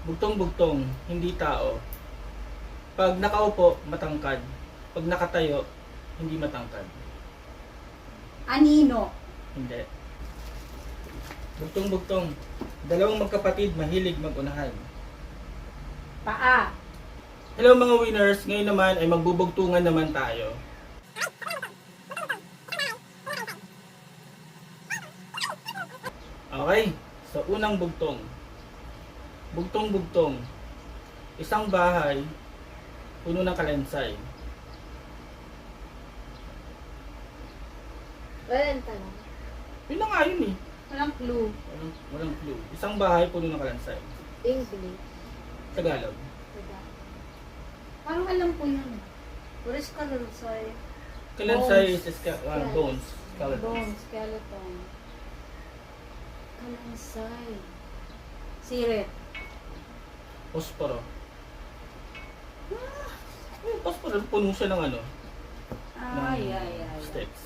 Bugtong-bugtong, hindi tao. Pag nakaupo, matangkad. Pag nakatayo, hindi matangkad. Anino. Hindi. Bugtong-bugtong, dalawang magkapatid mahilig mag-unahan. Paa. Hello mga winners, ngayon naman ay magbubugtungan naman tayo. Okay, so unang bugtong. Bugtong-bugtong, isang bahay, puno ng kalansay. Walang tanong. Yun na nga yun eh. Walang clue. Walang clue. Isang bahay, puno ng kalansay. English. Tagalog. Diba? Parang alam ko yun. What is kalansay? Kalansay Bones. is bones. Skeleton. Bone, skeleton. Kalansay. Sirit. Posporo. Yung posporo, puno siya ng ano? Ay. Sticks.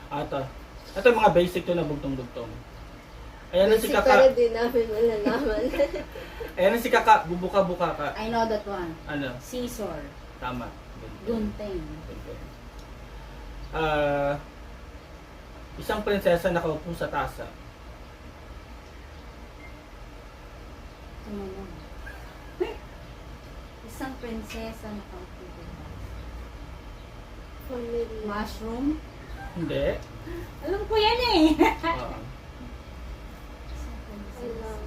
Ito yung mga basic to na bugtong-bugtong. Ayan na si Basic Kaka. pero di namin malalaman. Ayan na si Kaka. Bubuka-buka ka. I know that one. Ano? Scissor. Tama. Gunting. Isang prinsesa nakaupo sa tasa. Tumalong. Isang prinsesa nakaupo. Familiar. Mushroom. Hindi. Alam ko yan eh. Ah, Isang prinsesa. Alam.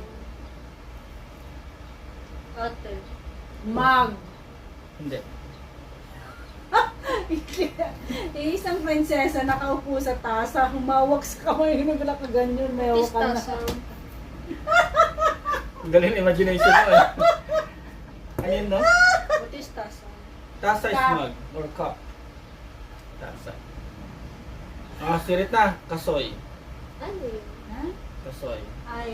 Otter. Mug. hindi. Isang prinsesa nakaupo sa tasa, humawak sa kamay, nagla ka ganyan, may hawak ka na. Pistachio. Ang galing imagination mo eh. Ano yun, no? What is tasa? Tasa is Cup. mug or cup. Tasa. Sirit na. Kasoy. Ano yun? Ha? Kasoy. Ay.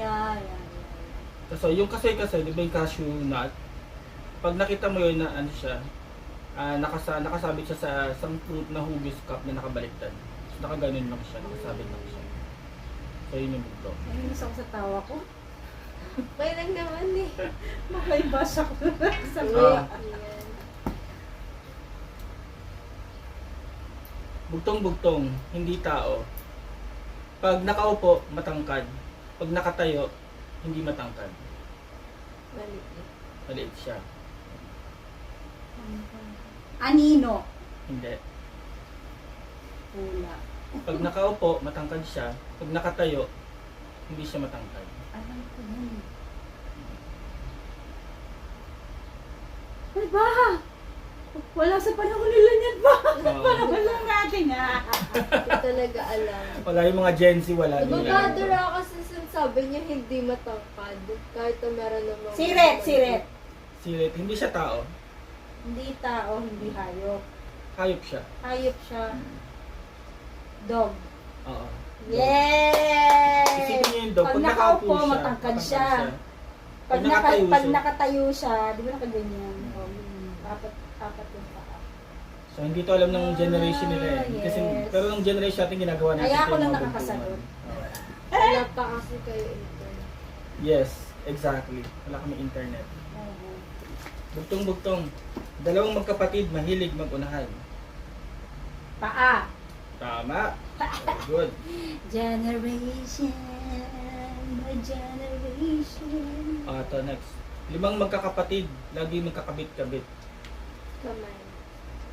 Kasoy. Yung kasoy-kasoy, di ba yung cashew nut? Pag nakita mo yun na ano siya, nakasabit siya sa isang fruit na hugis cup na nakabaliktad. So, nakaganon lang siya. Nakasabit lang siya. So, yun yung bugto. Nainis ako sa tawa ko. Okay lang naman eh. Makaibasa ko sa Ah. Yan. Bugtong-bugtong, hindi tao. Pag nakaupo, matangkad. Pag nakatayo, hindi matangkad. Maliit. Maliit siya. Anino. Hindi. Pula. Pag nakaupo, matangkad siya. Pag nakatayo, hindi siya matangkad. Alam ko yun. Ay ba? Wala sa panahon nila niyan ba? Oo. Panahon lang natin ah. Hindi talaga alam. Wala yung mga Gen Z, wala din lang. Nababadara kasi sinasabi niya hindi matangkad. Kahit na meron namang... Sirit. Sirit, hindi siya tao. Hindi tao, hindi hayop. Hayop siya. Hayop siya. Dog. Oo. Yay! Isipin niyo yung dog. Pag Pag nakaupo, nakaupo siya, matangkad siya. Pag nakatayo Pag siya. nakatayo siya, di ba nakaganyan? Apat yung paa. So, hindi to alam ng generation nila eh. Ah, Kasi, yes. pero ng generation natin ginagawa natin. Kaya ito ako yung lang mga nakakasagot. bugtungan. Oo. Wala pa kasi kayo intern. Yes, exactly. Wala kami internet. Bugtong-bugtong. Dalawang magkapatid mahilig mag-unahan. Paa. Tama. Very good. Generation by generation. Ito next. 5 magkakapatid, lagi magkakabit-kabit. Kamay.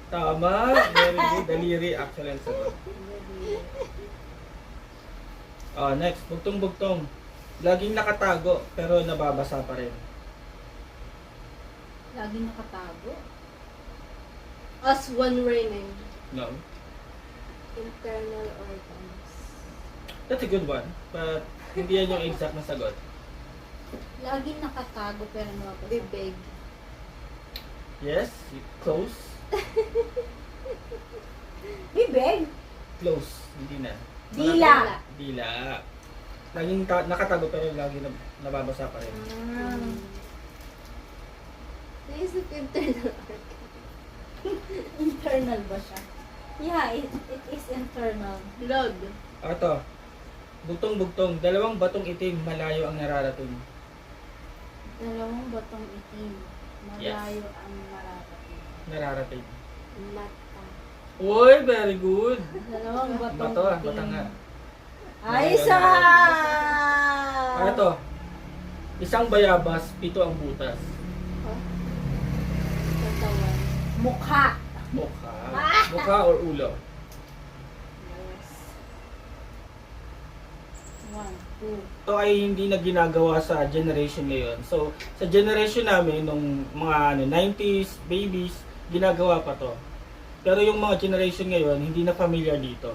Tama. Very good. Daliri actually ang sagot. Next. Bugtong-bugtong. Laging nakatago pero nababasa pa rin. Lagi nakatago. Us one raining. No? Internal organs. That's a good one. But hindi yan yung exact na sagot. Lagi nakatago pero nababasa. Bibig. Yes? Close? Bibig. Close. Hindi na. Dila. Dila. Laging nakatago pero lagi nababasa pa rin. Naisip internal organ. Internal ba siya? Yeah, it is internal. Blood. Bugtong-bugtong. Dalawang batong itim malayo ang nararating. Dalawang batong itim. Malayo ang mararating. Nararating. Mata. Uy, very good. Dalawang batong Bato ah, itim. bata nga. Ay, isa! Ano to? Isang bayabas, 7 ang butas. Katawan. Mukha. Mukha. Mukha or ulo? Yes. 1, 2. Ito ay hindi na ginagawa sa generation ngayon. So, sa generation namin, nung mga 90s, babies, ginagawa pa to. Pero yung mga generation ngayon, hindi na familiar dito.